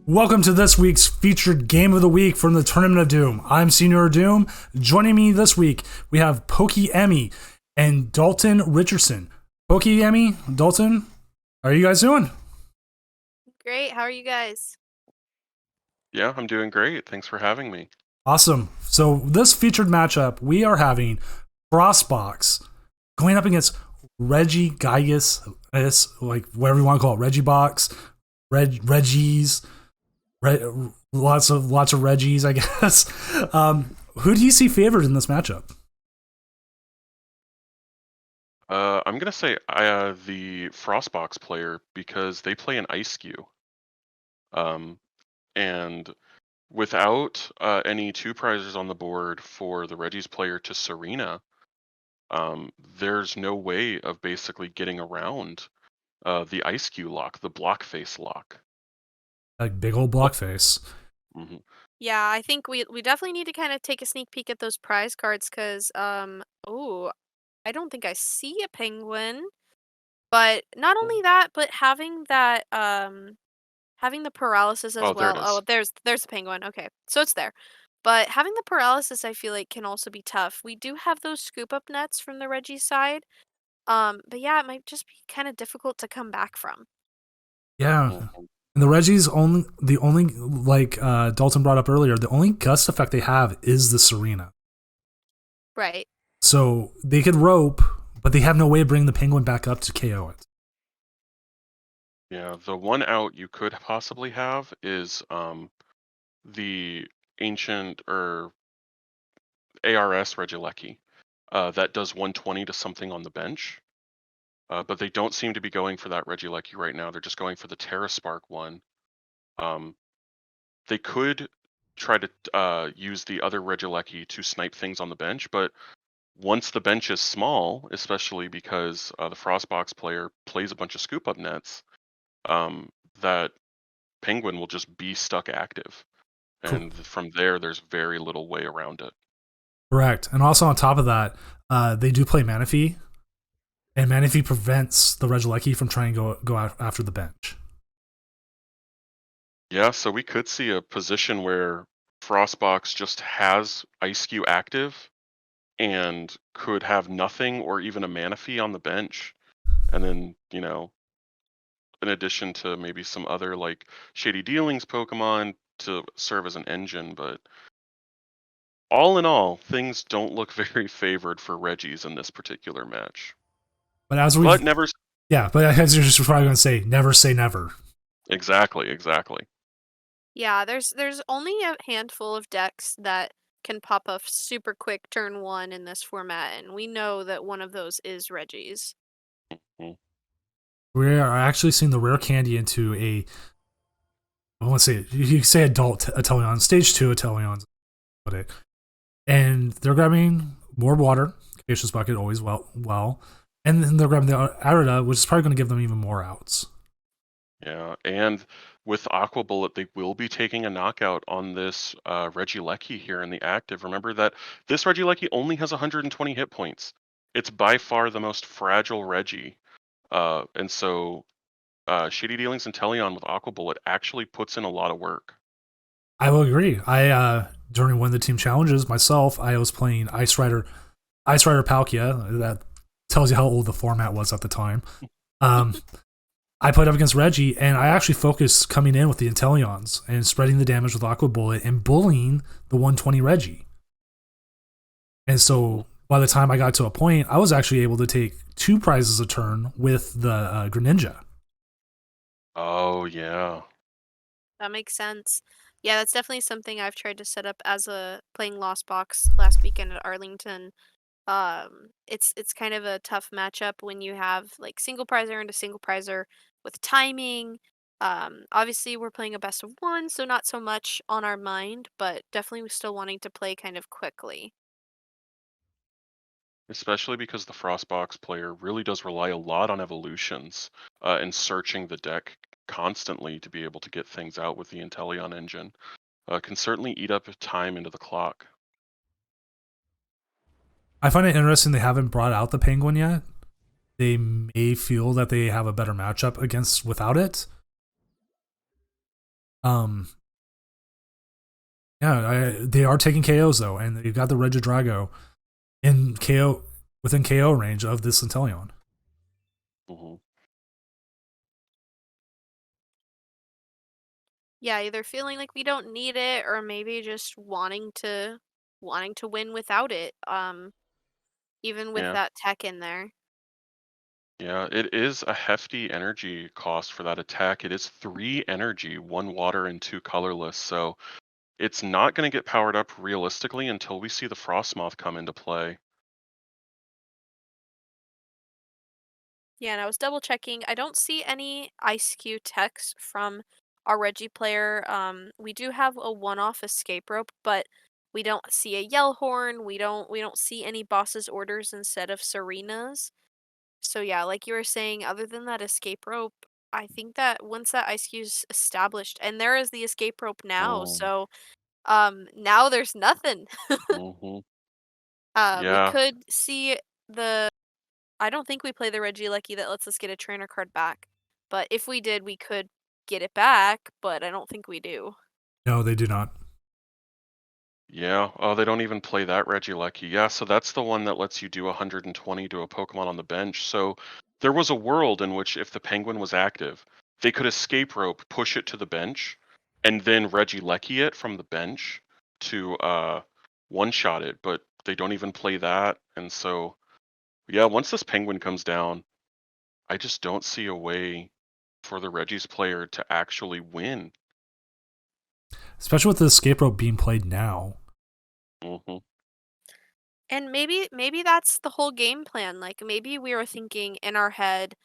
Welcome to this week's featured game of the week from the Tournament of Doom. I'm Senior Doom. Joining me this week, we have Pokey Emmy and Dalton Richardson. Pokey Emmy, Dalton, how are you guys doing? Great. How are you guys? Yeah, I'm doing great. Thanks for having me. Awesome. So this featured matchup, we are having Frostbox going up against Reggie Gaius, like whatever you want to call it, Reggie Box, Reggie's. Lots of Reggies, I guess. Who do you see favored in this matchup? I'm gonna say the Frostbox player because they play an Ice Skew. And without any two prizes on the board for the Reggie's player to Serena, there's no way of basically getting around the Ice Skew lock, the block face lock. Like big old block face. Mm-hmm. Yeah, I think we definitely need to kind of take a sneak peek at those prize cards because oh, I don't think I see a penguin. But not only that, but having that having the paralysis as Oh, there it well. Oh, is. there's the penguin. Okay. So it's there. But having the paralysis I feel like can also be tough. We do have those scoop up nets from the Reggie side. But yeah, it might just be kind of difficult to come back from. Yeah. Mhm. And the Reggie's the only like Dalton brought up earlier, the only gust effect they have is the Serena. Right. So they could rope, but they have no way of bringing the penguin back up to KO it. Yeah, the one out you could possibly have is the ancient or ARS Regieleki. That does 120 to something on the bench. But they don't seem to be going for that Regieleki right now. They're just going for the Terra Spark one. They could try to use the other Regieleki to snipe things on the bench, but once the bench is small, especially because the Frostbox player plays a bunch of scoop up nets, that penguin will just be stuck active. And from there, there's very little way around it. Correct. And also on top of that, they do play Manaphy, and Manaphy prevents the Regieleki from trying to go out after the bench. Yeah, so we could see a position where Frostbox just has Ice Skew active and could have nothing or even a Manaphy on the bench. And then, in addition to maybe some other like Shady Dealings Pokemon to serve as an engine, but all in all, things don't look very favored for Reggies in this particular match. But as we, But never. yeah, but as you're just probably going to say never. Exactly. Yeah, there's only a handful of decks that can pop up super quick turn one in this format, and we know that one of those is Reggie's. Mhm. We are actually seeing the rare candy into a, I want to say, you can say adult Atelion, stage 2 Atelions, and they're grabbing more water, Capacious Bucket always well, and then they're grabbing the Arida, which is probably going to give them even more outs. Yeah, and with Aqua Bullet, they will be taking a knockout on this Regieleki here in the active. Remember that this Regieleki only has 120 hit points. It's by far the most fragile Reggie. And so Shady Dealings and Teleon with Aqua Bullet actually puts in a lot of work. I will agree. During one of the team challenges myself, I was playing Ice Rider Palkia. That tells you how old the format was at the time. I played up against Reggie, and I actually focused coming in with the Inteleons and spreading the damage with Aqua Bullet and bullying the 120 Reggie. And so by the time I got to a point, I was actually able to take 2 prizes a turn with the Greninja. Oh, yeah. That makes sense. Yeah, that's definitely something I've tried to set up as a playing Lost Box last weekend at Arlington. It's kind of a tough matchup when you have like single prizer and a single prizer with timing. Obviously we're playing a best of one, so not so much on our mind, but definitely still wanting to play kind of quickly. Especially because the Frostbox player really does rely a lot on evolutions and searching the deck constantly to be able to get things out with the Inteleon engine. Can certainly eat up time into the clock. I find it interesting they haven't brought out the Penguin yet. They may feel that they have a better matchup without it. Yeah, they are taking KOs though, and they've got the Regidrago in KO within KO range of this Inteleon. Mm-hmm. Yeah, either feeling like we don't need it or maybe just wanting to win without it. Even with Yeah. that tech in there. Yeah, it is a hefty energy cost for that attack. It is 3 energy, 1 water, and 2 colorless. So it's not going to get powered up realistically until we see the Frostmoth come into play. Yeah, and I was double checking. I don't see any IceQ techs from our Reggie player. We do have a one-off escape rope, but we don't see a yell horn. We don't see any boss's orders instead of Serena's. So yeah, like you were saying, other than that escape rope, I think that once that IceQ's established, and there is the escape rope now, Mm, so now there's nothing. hmm We Yeah, could see the I don't think we play the Regieleki that lets us get a trainer card back. But if we did, we could get it back, but I don't think we do. No, they do not. yeah. Oh, they don't even play that Regieleki. Yeah, so that's the one that lets you do 120 to a Pokemon on the bench. So there was a world in which if the Penguin was active, they could escape rope, push it to the bench, and then Regieleki it from the bench to one-shot it, but they don't even play that. And so, yeah, once this Penguin comes down, I just don't see a way for the Reggie's player to actually win. Especially with the escape rope being played now. Hmm And maybe that's the whole game plan. Like maybe we were thinking in our head,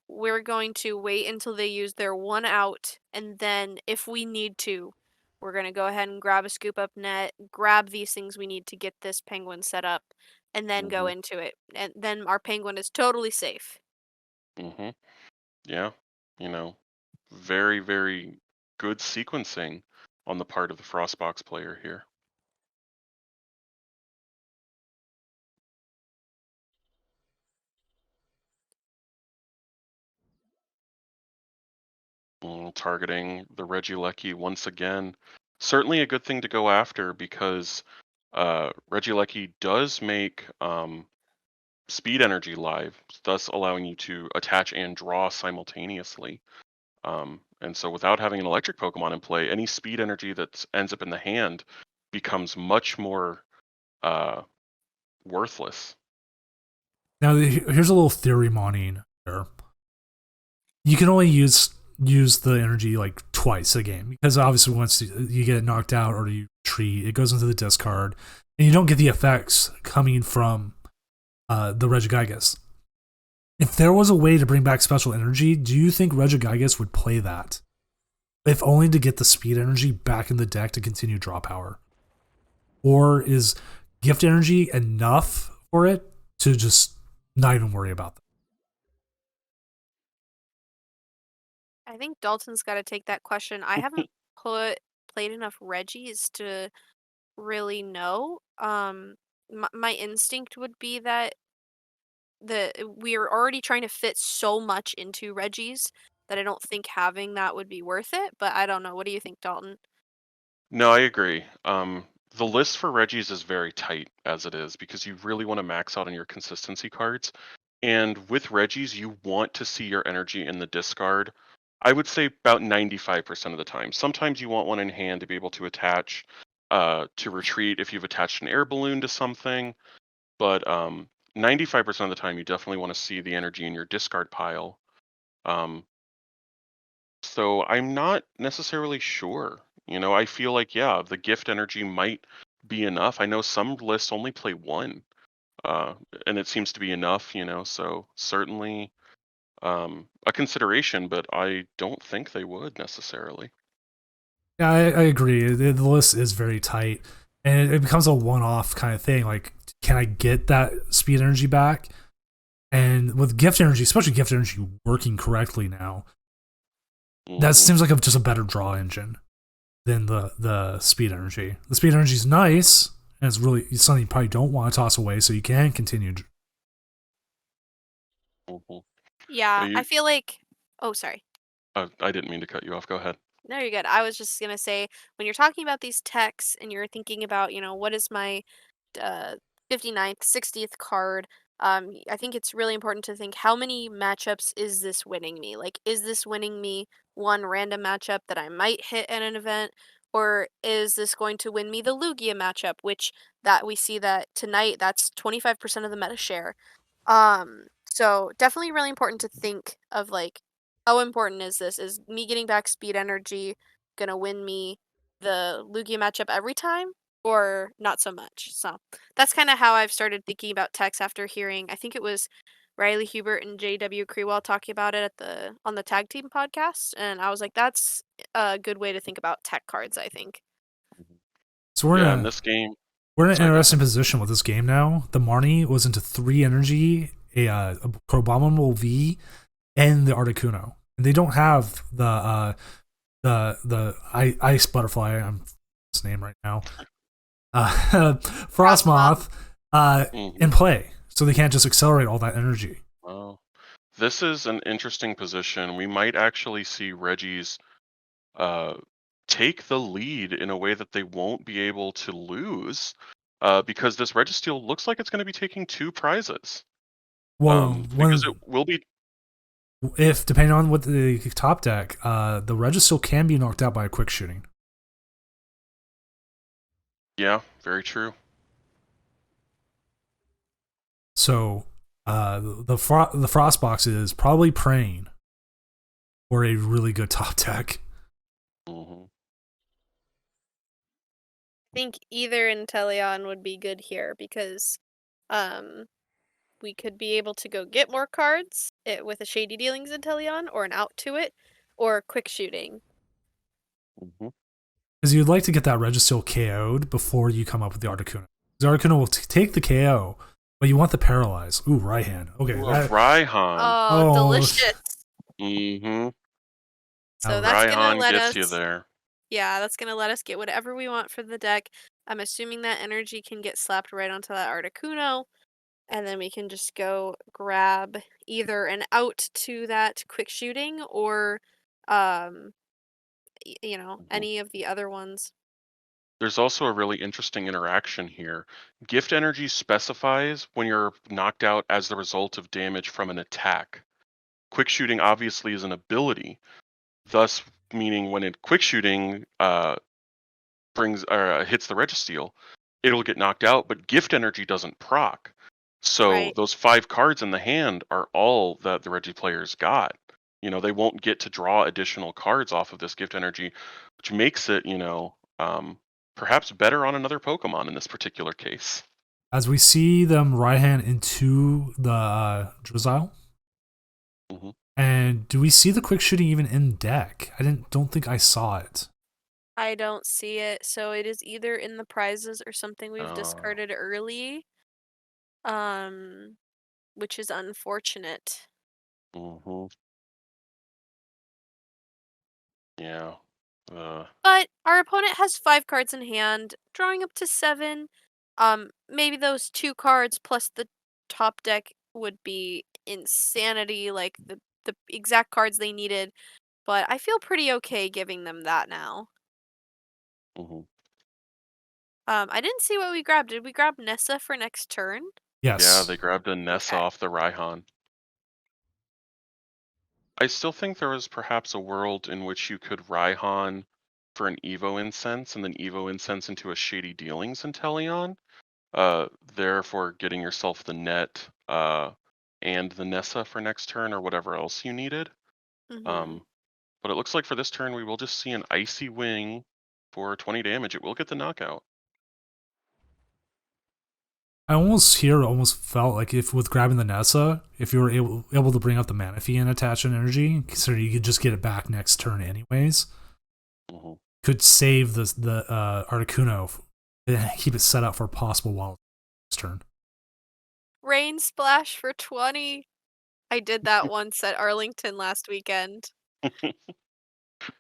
we're going to wait until they use their one out, and then if we need to, we're gonna go ahead and grab a scoop up net, grab these things we need to get this penguin set up, and then go hmm into it. And then our penguin is totally safe. hmm Yeah, you know, very, very good sequencing on the part of the Frostbox player here. Targeting the Regieleki once again. Certainly a good thing to go after because Regieleki does make speed energy live, thus allowing you to attach and draw simultaneously. And so without having an electric Pokemon in play, any speed energy that ends up in the hand becomes much more worthless. Now, here's a little theory modding here. You can only use the energy like twice a game because obviously once you get knocked out or you retreat, it goes into the discard, and you don't get the effects coming from the Regigigas. If there was a way to bring back special energy, do you think Regigigas would play that? If only to get the speed energy back in the deck to continue draw power? Or is gift energy enough for it to just not even worry about that? I think Dalton's got to take that question. I haven't played enough Reggies to really know. My instinct would be that we're already trying to fit so much into Reggies that I don't think having that would be worth it. But I don't know. What do you think, Dalton? No, I agree. The list for Reggies is very tight as it is because you really want to max out on your consistency cards. And with Reggies, you want to see your energy in the discard. I would say about 95% of the time. Sometimes you want one in hand to be able to attach to retreat if you've attached an air balloon to something. But 95% of the time, you definitely want to see the energy in your discard pile. So I'm not necessarily sure. I feel like, yeah, the gift energy might be enough. I know some lists only play one, uh, and it seems to be enough, so certainly a consideration, but I don't think they would necessarily. Yeah, I agree. The list is very tight, and it becomes a one-off kind of thing. Like, can I get that speed energy back? And with gift energy, especially gift energy working correctly now, that Mhm. seems like just a better draw engine than the speed energy. The speed energy is nice, and it's something you probably don't want to toss away, so you can continue. Mhm. Yeah, I You, feel like. Oh, sorry. I didn't mean to cut you off. Go ahead. No, you're good. I was just gonna say, when you're talking about these techs and you're thinking about, what is my uh 59th, 60th card, I think it's really important to think, how many matchups is this winning me? Like, is this winning me one random matchup that I might hit at an event, or is this going to win me the Lugia matchup, which that we see that tonight that's 25% of the meta share. So definitely really important to think of, like, how important is this? Is me getting back speed energy gonna win me the Lugia matchup every time, or not so much? So that's kind of how I've started thinking about techs after hearing, I think it was Riley Hubert and JW Crewell talking about it at the on the tag team podcast, and I was like, that's a good way to think about tech cards, I think. So we're in Yeah, in a this game. we're in an Sorry, go interesting ahead. position with this game now. The Marnie was into 3 energy, a Abominable V, and the Articuno. And they don't have the ice butterfly. I'm his name right now. Frostmoth Mhm. in play, so they can't just accelerate all that energy. Oh. This is an interesting position. We might actually see Reggie's uh, take the lead in a way that they won't be able to lose, because this Registeel looks like it's going to be taking 2 prizes. Well, Because it will be. if depending on what the top deck, the Registeel can be knocked out by a quick shooting. Yeah, very true. So the Frostbox is probably praying for a really good top deck. Hmm. I think either Inteleon would be good here because um we could be able to go get more cards with a Shady Dealings Inteleon, or an out to it, or quick shooting. Hmm. Because you'd like to get that Registeel KO'd before you come up with the Articuno. The Articuno will take the KO, but you want the Paralyze. Ooh, right hand. Okay. Ooh, That, Raihan. Oh, oh, delicious. Hmm. So that's gonna Raihan let gets you us, there. yeah, that's gonna let us get whatever we want for the deck. I'm assuming that energy can get slapped right onto that Articuno, and then we can just go grab either an out to that quick shooting, or um Mhm. any of the other ones. There's also a really interesting interaction here. Gift energy specifies when you're knocked out as the result of damage from an attack. Quick shooting obviously is an ability, thus meaning when it quick shooting brings or hits the Registeel, it'll get knocked out, but gift energy doesn't proc. So Right. those 5 cards in the hand are all that the Regi players got. They won't get to draw additional cards off of this gift energy, which makes it, perhaps better on another Pokemon in this particular case. as we see them right hand into the Drizzile. Hmm. And do we see the quick shooting even in deck? Don't think I saw it. I don't see it, so it is either in the prizes or something we've Uh, discarded early, um, which is unfortunate. hmm. Yeah. Uh, But our opponent has 5 cards in hand, drawing up to 7. Maybe those 2 cards plus the top deck would be insanity, like the exact cards they needed. But I feel pretty okay giving them that now. mhm. I didn't see what we grabbed. Did we grab Nessa for next turn? Yeah, Yes. they grabbed a Nessa Okay. off the Raihan. I still think there was perhaps a world in which you could Raihan for an Evo Incense and then Evo Incense into a Shady Dealings Inteleon. Therefore getting yourself the net and the Nessa for next turn or whatever else you needed. Mm-hmm. Um, but it looks like for this turn we will just see an Icy Wing for 20 damage. It will get the knockout. I almost felt like if with grabbing the Nessa, if you were able to bring up the Manaphy and attach an energy, so you could just get it back next turn anyways, Hmm. could save the Articuno and keep it set up for a possible wild next turn. Rain Splash for 20. I did that once at Arlington last weekend.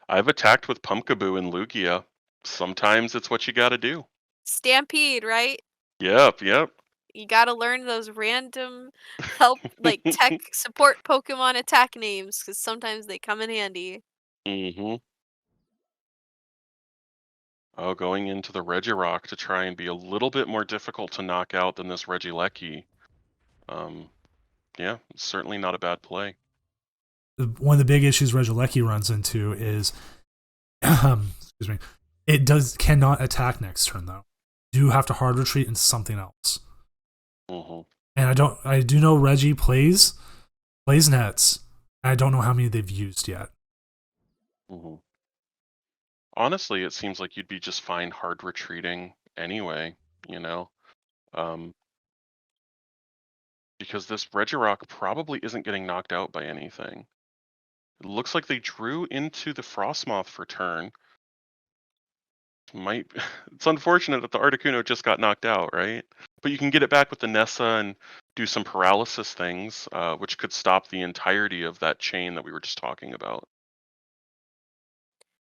I've attacked with Pumpkaboo and Lugia. Sometimes it's what you gotta do. Stampede, right? Yep, yep. You gotta learn those random help, like tech support Pokemon attack names, because sometimes they come in handy. Hmm. Oh, going into the Regirock to try and be a little bit more difficult to knock out than this Regieleki. Yeah, it's certainly not a bad play. One of the big issues Regieleki runs into is, excuse me, it cannot attack next turn though. You do have to hard retreat into something else. Mm-hmm. And I do know Reggie plays nets. I don't know how many they've used yet. Mm-hmm. Honestly, it seems like you'd be just fine hard retreating anyway, you know? Because this Regirock probably isn't getting knocked out by anything. It looks like they drew into the Frostmoth for turn. It's unfortunate that the Articuno just got knocked out, right? But you can get it back with the Nessa and do some paralysis things, which could stop the entirety of that chain that we were just talking about.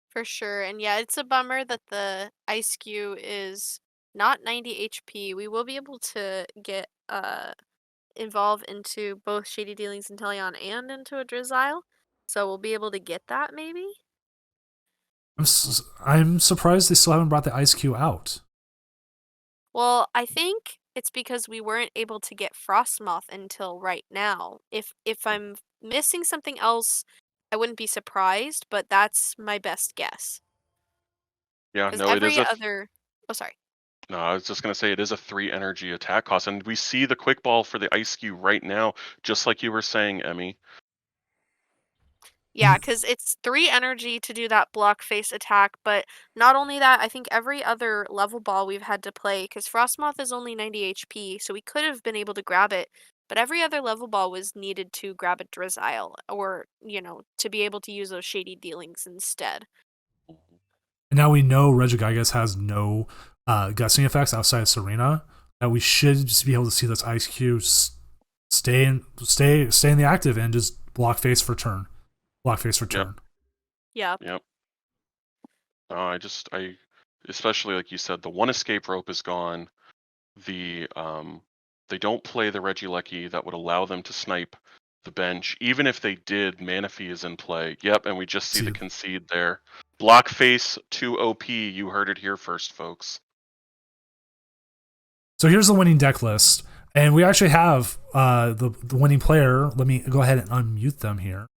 For sure. And yeah, it's a bummer that the Ice Cube is not 90 HP. We will be able to get evolve into both Shady Dealings Inteleon and into a Drizzile. So we'll be able to get that maybe. I'm surprised they still haven't brought the Ice Cube out. Well, I think it's because we weren't able to get Frostmoth until right now. If I'm missing something else, I wouldn't be surprised, but that's my best guess. Yeah, Because no, it is every other oh sorry. No, I was just gonna say it is a 3 energy attack cost, and we see the quick ball for the Ice Cube right now, just like you were saying, Emmy. Yeah, because it's 3 energy to do that block face attack, but not only that, I think every other level ball we've had to play, because Frostmoth is only 90 HP, so we could have been able to grab it, but every other level ball was needed to grab a Drizzile, or, to be able to use those Shady Dealings instead. And now we know Regigigas has no gusting effects outside of Serena. That we should just be able to see this Ice Cube stay in the active and just block face for turn. Block face for turn. Yep. I especially like you said, the one escape rope is gone. They don't play the Regieleki that would allow them to snipe the bench. Even if they did, Manaphy is in play. Yep, and we just see the concede there. Block face to OP. You heard it here first, folks. So here's the winning deck list. And we actually have the winning player. Let me go ahead and unmute them here.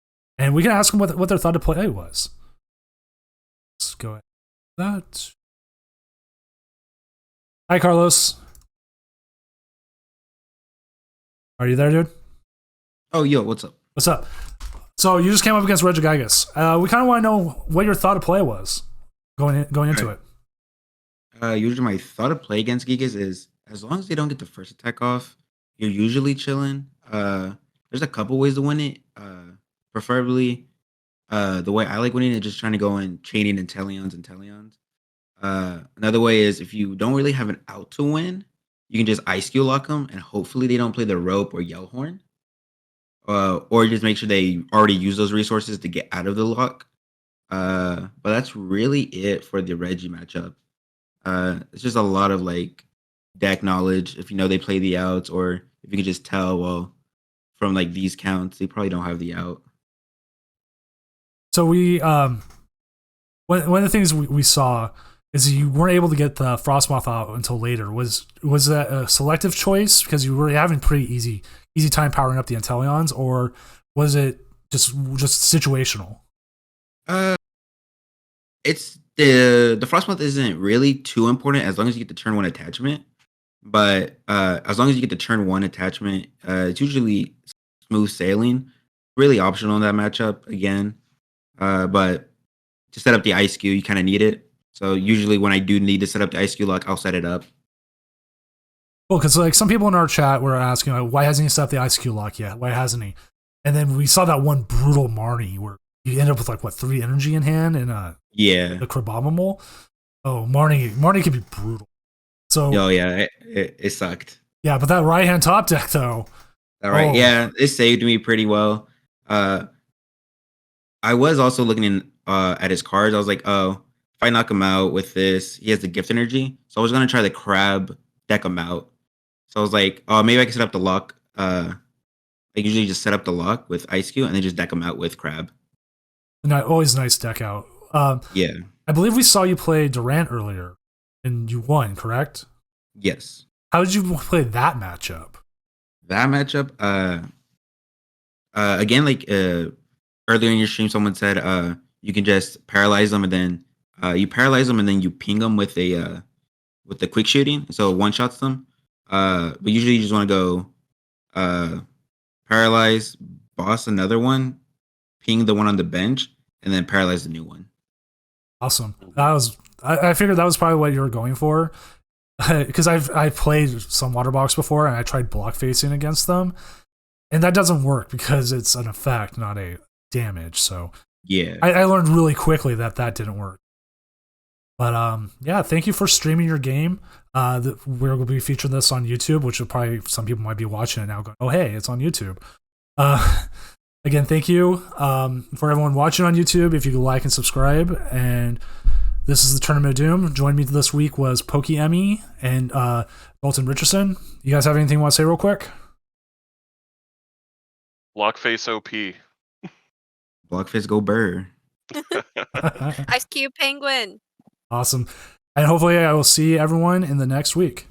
And we can ask them what their thought of play was. Let's go ahead. That. Hi, Carlos. Are you there, dude? Oh, yo, what's up? What's up? So you just came up against Regigigas. We kind of want to know what your thought of play was going into it. Usually my thought of play against Gigas is as long as they don't get the first attack off, you're usually chilling. There's a couple ways to win it. Preferably, the way I like winning is just trying to go in chaining Inteleons. Another way is if you don't really have an out to win, you can just Ice Cube lock them, and hopefully they don't play the Rope or Yellhorn. Or just make sure they already use those resources to get out of the lock. But that's really it for the Reggie matchup. It's just a lot of like deck knowledge. If you know they play the outs, or if you can just tell, well, from like these counts, they probably don't have the out. So we one of the things we saw is you weren't able to get the Frostmoth out until later. Was that a selective choice because you were having pretty easy time powering up the Inteleons, or was it just situational? It's the Frostmoth isn't really too important as long as you get the turn 1 attachment. But as long as you get the turn 1 attachment, it's usually smooth sailing. Really optional in that matchup again. But to set up the Ice Cube, you kind of need it. So usually when I do need to set up the Ice Cube lock, I'll set it up. Well, because like some people in our chat were asking, like, why hasn't he set up the Ice Cube lock yet? Why hasn't he? And then we saw that one brutal Marnie where you end up with like 3 energy in hand and the Crabominable. Oh, Marnie can be brutal. So it sucked. Yeah, but that right hand top deck though. All right, yeah, it saved me pretty well. I was also looking at his cards. I was like, oh, if I knock him out with this, he has the gift energy. So I was gonna try the crab, deck him out. So I was like, oh, maybe I can set up the lock. I usually just set up the lock with Ice Cube and then just deck him out with crab. Always nice deck out. Yeah. I believe we saw you play Durant earlier, and you won, correct? Yes. How did you play that matchup? That matchup, again, like earlier in your stream, someone said you can just paralyze them and then you paralyze them and then you ping them with the quick shooting, so it one shots them. But usually you just want to go paralyze, boss another one, ping the one on the bench, and then paralyze the new one. Awesome. That was. I figured that was probably what you were going for, because I played some Waterbox before and I tried block facing against them, and that doesn't work because it's an effect, not a damage. So Yeah. I learned really quickly that didn't work. But yeah, thank you for streaming your game. We're going to be featuring this on YouTube, which will probably some people might be watching it now, going, "Oh, hey, it's on YouTube." Again, thank you for everyone watching on YouTube. If you could like and subscribe, and this is the Tournament of Doom. Joining me this week was Pokey Emmy and Dalton Richardson. You guys have anything you want to say real quick? Blockface OP. Blockface go burr. Ice Cube Penguin. Awesome. And hopefully I will see everyone in the next week.